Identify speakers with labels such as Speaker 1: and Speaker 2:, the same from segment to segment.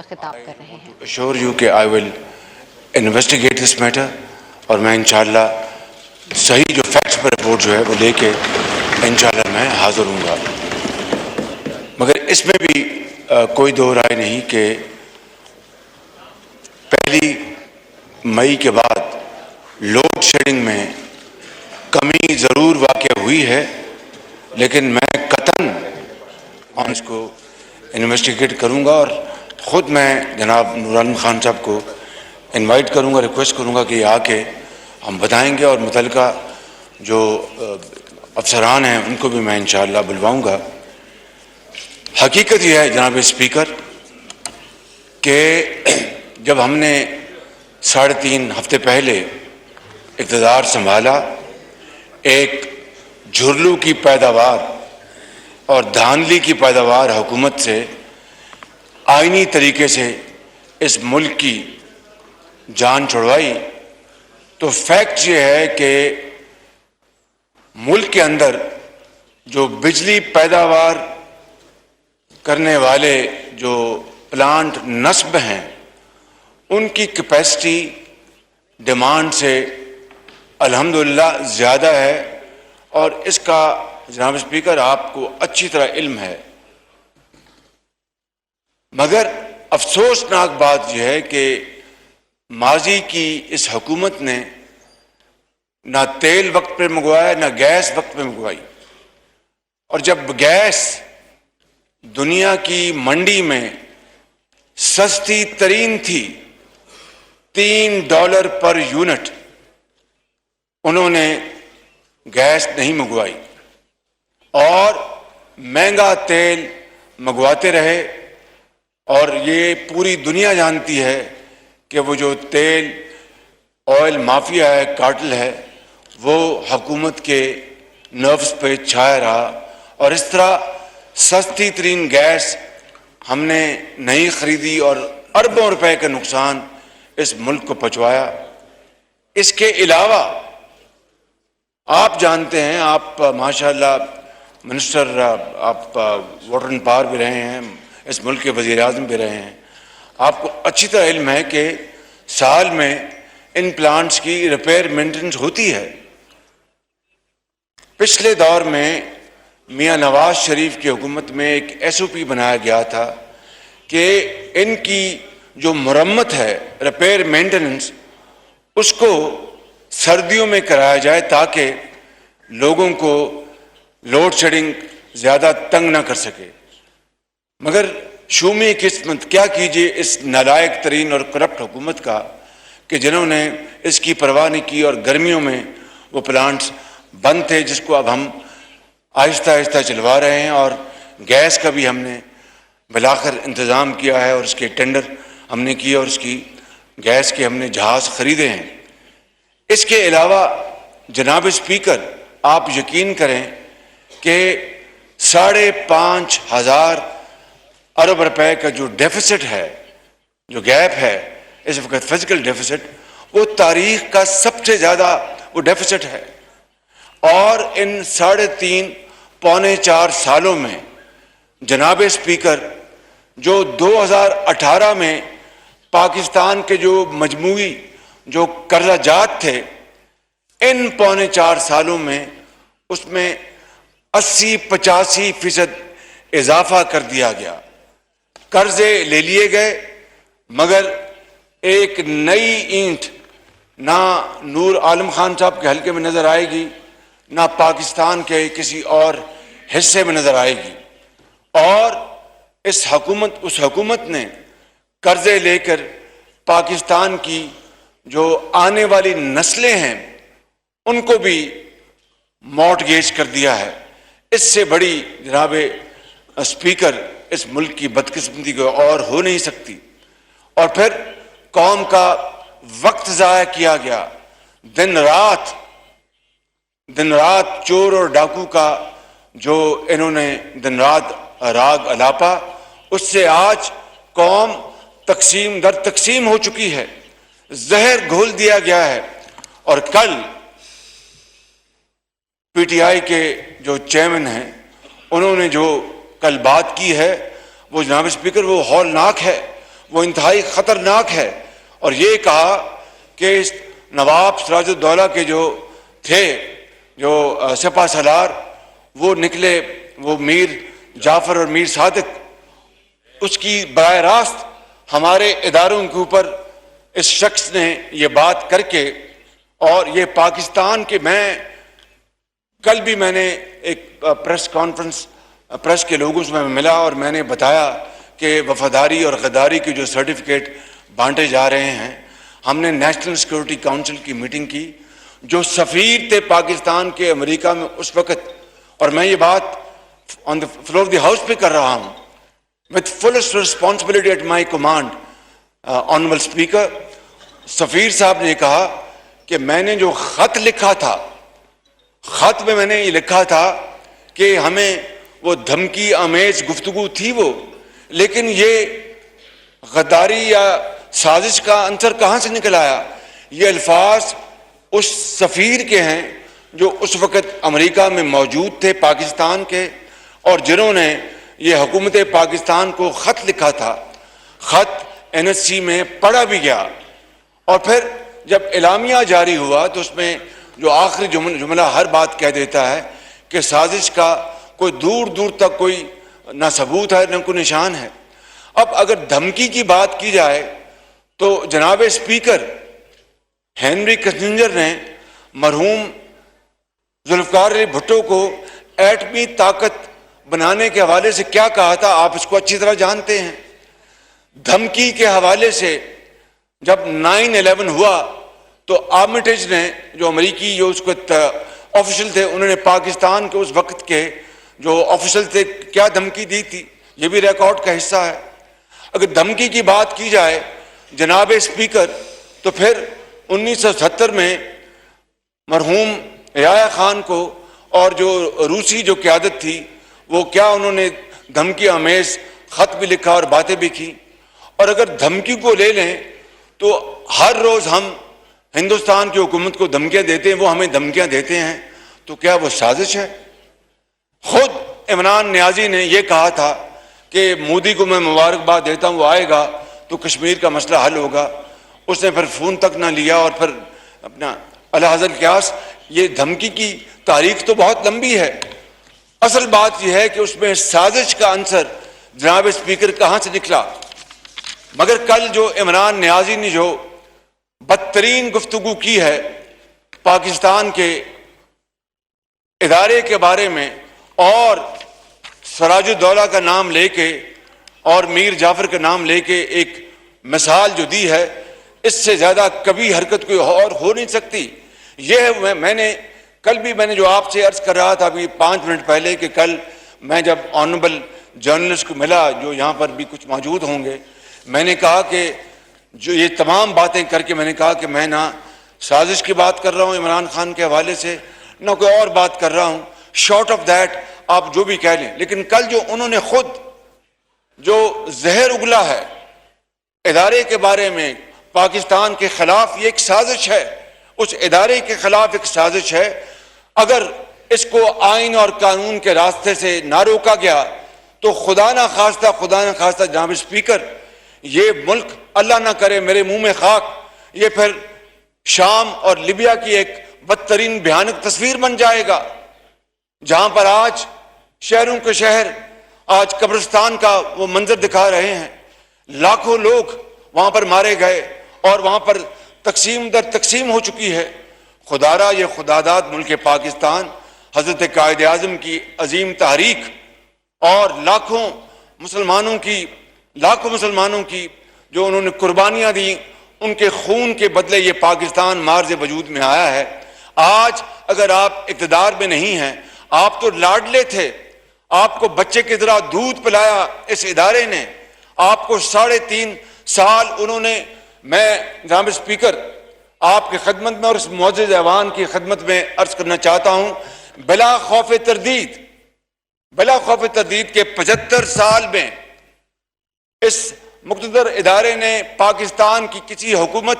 Speaker 1: خطاب کر رہے ہیں۔
Speaker 2: assure you کہ I will investigate this matter اور میں انشاءاللہ صحیح جو فیکٹس پر رپورٹ جو ہے وہ لے کے انشاءاللہ میں حاضر ہوں گا، مگر اس میں بھی کوئی دو رائے نہیں کہ پہلی مئی کے بعد لوڈ شیڈنگ میں کمی ضرور واقع ہوئی ہے، لیکن میں قطعاً اس کو انویسٹیگیٹ کروں گا اور خود میں جناب نور عالم خان صاحب کو انوائٹ کروں گا، ریکویسٹ کروں گا کہ یہ آ کے ہم بتائیں گے، اور متعلقہ جو افسران ہیں ان کو بھی میں انشاءاللہ بلواؤں گا۔ حقیقت یہ ہے جناب اسپیکر کہ جب ہم نے 3.5 ہفتے پہلے اقتدار سنبھالا، ایک جھرلو کی پیداوار اور دھاندلی کی پیداوار حکومت سے آئینی طریقے سے اس ملک کی جان چھڑوائی، تو فیکٹ یہ ہے کہ ملک کے اندر جو بجلی پیداوار کرنے والے جو پلانٹ نصب ہیں ان کی کیپیسٹی ڈیمانڈ سے الحمدللہ زیادہ ہے، اور اس کا جناب اسپیکر آپ کو اچھی طرح علم ہے۔ مگر افسوسناک بات یہ ہے کہ ماضی کی اس حکومت نے نہ تیل وقت پہ منگوایا نہ گیس وقت پہ منگوائی، اور جب گیس دنیا کی منڈی میں سستی ترین تھی $3 پر یونٹ، انہوں نے گیس نہیں منگوائی اور مہنگا تیل منگواتے رہے، اور یہ پوری دنیا جانتی ہے کہ وہ جو تیل آئل مافیا ہے، کارٹل ہے، وہ حکومت کے نروز پہ چھایا رہا، اور اس طرح سستی ترین گیس ہم نے نہیں خریدی اور اربوں روپے کا نقصان اس ملک کو پہنچوایا۔ اس کے علاوہ آپ جانتے ہیں، آپ ماشاءاللہ منسٹر، آپ واٹر اینڈ پاور بھی رہے ہیں، اس ملک کے وزیر اعظم بھی رہے ہیں، آپ کو اچھی طرح علم ہے کہ سال میں ان پلانٹس کی ریپیئر مینٹیننس ہوتی ہے۔ پچھلے دور میں میاں نواز شریف کی حکومت میں ایک SOP بنایا گیا تھا کہ ان کی جو مرمت ہے، ریپیئر مینٹیننس، اس کو سردیوں میں کرایا جائے تاکہ لوگوں کو لوڈ شیڈنگ زیادہ تنگ نہ کر سکے۔ مگر شومی قسمت، کیا کیجئے اس نالائق ترین اور کرپٹ حکومت کا کہ جنہوں نے اس کی پرواہ نہیں کی، اور گرمیوں میں وہ پلانٹس بند تھے جس کو اب ہم آہستہ آہستہ چلوا رہے ہیں، اور گیس کا بھی ہم نے بالآخر انتظام کیا ہے، اور اس کے ٹینڈر ہم نے کیے، اور اس کی گیس کے ہم نے جہاز خریدے ہیں۔ اس کے علاوہ جناب اسپیکر آپ یقین کریں کہ 5,500 ارب روپے کا جو ڈیفیسٹ ہے، جو گیپ ہے اس وقت فزیکل ڈیفیسٹ، وہ تاریخ کا سب سے زیادہ وہ ڈیفیسٹ ہے، اور ان 3.5 پونے 4 سالوں میں جناب اسپیکر جو 2018 میں پاکستان کے جو مجموعی جو قرضہ جات تھے، ان پونے 4 سالوں میں اس میں 80-85% اضافہ کر دیا گیا۔ قرضے لے لیے گئے، مگر ایک نئی اینٹ نہ نور عالم خان صاحب کے حلقے میں نظر آئے گی، نہ پاکستان کے کسی اور حصے میں نظر آئے گی، اور اس حکومت نے قرضے لے کر پاکستان کی جو آنے والی نسلیں ہیں ان کو بھی مورٹگیج کر دیا ہے۔ اس سے بڑی جناب اسپیکر اس ملک کی بدقسمتی کو اور ہو نہیں سکتی، اور پھر قوم کا وقت ضائع کیا گیا، دن رات چور اور ڈاکو کا جو انہوں نے دن رات راگ الاپا، اس سے آج قوم تقسیم در تقسیم ہو چکی ہے، زہر گھول دیا گیا ہے۔ اور کل PTI کے جو چیئرمین ہیں انہوں نے جو کل بات کی ہے وہ جناب اسپیکر وہ ہولناک ہے، وہ انتہائی خطرناک ہے، اور یہ کہا کہ نواب سراج الدولہ کے جو تھے جو سپہ سالار وہ نکلے، وہ میر جعفر اور میر صادق، اس کی براہ راست ہمارے اداروں کے اوپر اس شخص نے یہ بات کر کے، اور یہ پاکستان کے، میں کل بھی میں نے ایک پریس کانفرنس پریس کے لوگوں سے میں ملا اور میں نے بتایا کہ وفاداری اور غداری کے جو سرٹیفکیٹ بانٹے جا رہے ہیں، ہم نے نیشنل سیکورٹی کونسل کی میٹنگ کی، جو سفیر تھے پاکستان کے امریکہ میں اس وقت، اور میں یہ بات آن دی فلور آف دی ہاؤس پہ کر رہا ہوں، with fullest responsibility at my command, honorable speaker، سفیر صاحب نے کہا کہ میں نے جو خط لکھا تھا، خط میں میں نے یہ لکھا تھا کہ ہمیں وہ دھمکی آمیز گفتگو تھی وہ، لیکن یہ غداری یا سازش کا عنصر کہاں سے نکل آیا؟ یہ الفاظ اس سفیر کے ہیں جو اس وقت امریکہ میں موجود تھے پاکستان کے، اور جنہوں نے یہ حکومت پاکستان کو خط لکھا تھا۔ خط NSC میں پڑھا بھی گیا، اور پھر جب اعلامیہ جاری ہوا تو اس میں جو آخری جملہ ہر بات کہہ دیتا ہے کہ سازش کا کوئی دور دور تک کوئی نہ ثبوت ہے نہ کوئی نشان ہے۔ اب اگر دھمکی کی بات کی جائے تو جناب اسپیکر ہینری کسنجر نے مرحوم ذوالفقار علی بھٹو کو ایٹمی طاقت بنانے کے حوالے سے کیا کہا تھا، آپ اس کو اچھی طرح جانتے ہیں۔ دھمکی کے حوالے سے جب 9/11 ہوا تو آرمیٹیج نے، جو امریکی جو اس کو آفیشل تھے، انہوں نے پاکستان کے اس وقت کے جو آفیشل تھے کیا دھمکی دی تھی، یہ بھی ریکارڈ کا حصہ ہے۔ اگر دھمکی کی بات کی جائے جناب اسپیکر، تو پھر 1970 میں مرحوم یحییٰ خان کو اور جو روسی جو قیادت تھی وہ کیا انہوں نے دھمکی آمیز خط بھی لکھا اور باتیں بھی کی۔ اور اگر دھمکی کو لے لیں تو ہر روز ہم ہندوستان کی حکومت کو دھمکیاں دیتے ہیں، وہ ہمیں دھمکیاں دیتے ہیں، تو کیا وہ سازش ہے؟ خود عمران نیازی نے یہ کہا تھا کہ مودی کو میں مبارکباد دیتا ہوں، وہ آئے گا تو کشمیر کا مسئلہ حل ہوگا، اس نے پھر فون تک نہ لیا، اور پھر اپنا اعلیٰ حضرت قیاس۔ یہ دھمکی کی تاریخ تو بہت لمبی ہے، اصل بات یہ ہے کہ اس میں سازش کا عنصر جناب اسپیکر کہاں سے نکلا۔ مگر کل جو عمران نیازی نے جو بدترین گفتگو کی ہے پاکستان کے ادارے کے بارے میں، اور سراج الدولہ کا نام لے کے اور میر جعفر کا نام لے کے ایک مثال جو دی ہے، اس سے زیادہ کبھی حرکت کوئی اور ہو نہیں سکتی۔ یہ میں نے کل بھی میں نے جو آپ سے عرض کر رہا تھا ابھی 5 منٹ پہلے کہ کل میں جب آنریبل جرنلسٹ کو ملا جو یہاں پر بھی کچھ موجود ہوں گے، میں نے کہا کہ جو یہ تمام باتیں کر کے میں نے کہا کہ میں نہ سازش کی بات کر رہا ہوں عمران خان کے حوالے سے، نہ کوئی اور بات کر رہا ہوں، شارٹ آف دیٹ آپ جو بھی کہہ لیں۔ لیکن کل جو انہوں نے خود جو زہر اگلا ہے ادارے کے بارے میں پاکستان کے خلاف، یہ ایک سازش ہے، اس ادارے کے خلاف ایک سازش ہے۔ اگر اس کو آئین اور قانون کے راستے سے نہ روکا گیا تو خدا نہ خواستہ جناب اسپیکر، یہ ملک اللہ نہ کرے میرے منہ میں خاک، یہ پھر شام اور لیبیا کی ایک بدترین بھیانک تصویر بن جائے گا، جہاں پر آج شہروں کے شہر آج قبرستان کا وہ منظر دکھا رہے ہیں، لاکھوں لوگ وہاں پر مارے گئے اور وہاں پر تقسیم در تقسیم ہو چکی ہے۔ خدارا یہ خداداد ملک پاکستان، حضرت قائد اعظم کی عظیم تحریک اور لاکھوں مسلمانوں کی جو انہوں نے قربانیاں دی، ان کے خون کے بدلے یہ پاکستان مارز وجود میں آیا ہے۔ آج اگر آپ اقتدار میں نہیں ہیں، آپ تو لاڈلے تھے، آپ کو بچے کی طرح دودھ پلایا اس ادارے نے، آپ کو 3.5 سال انہوں نے، میں جناب اسپیکر آپ کی خدمت میں اور اس معزز ایوان کی خدمت میں عرض کرنا چاہتا ہوں، بلا خوف تردید کے 75 سال میں اس مقتدر ادارے نے پاکستان کی کسی حکومت،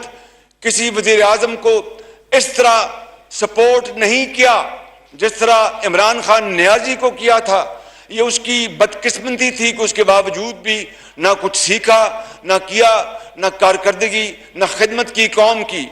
Speaker 2: کسی وزیر اعظم کو اس طرح سپورٹ نہیں کیا جس طرح عمران خان نیازی کو کیا تھا۔ یہ اس کی بدقسمتی تھی کہ اس کے باوجود بھی نہ کچھ سیکھا، نہ کیا، نہ کارکردگی، نہ خدمت کی قوم کی،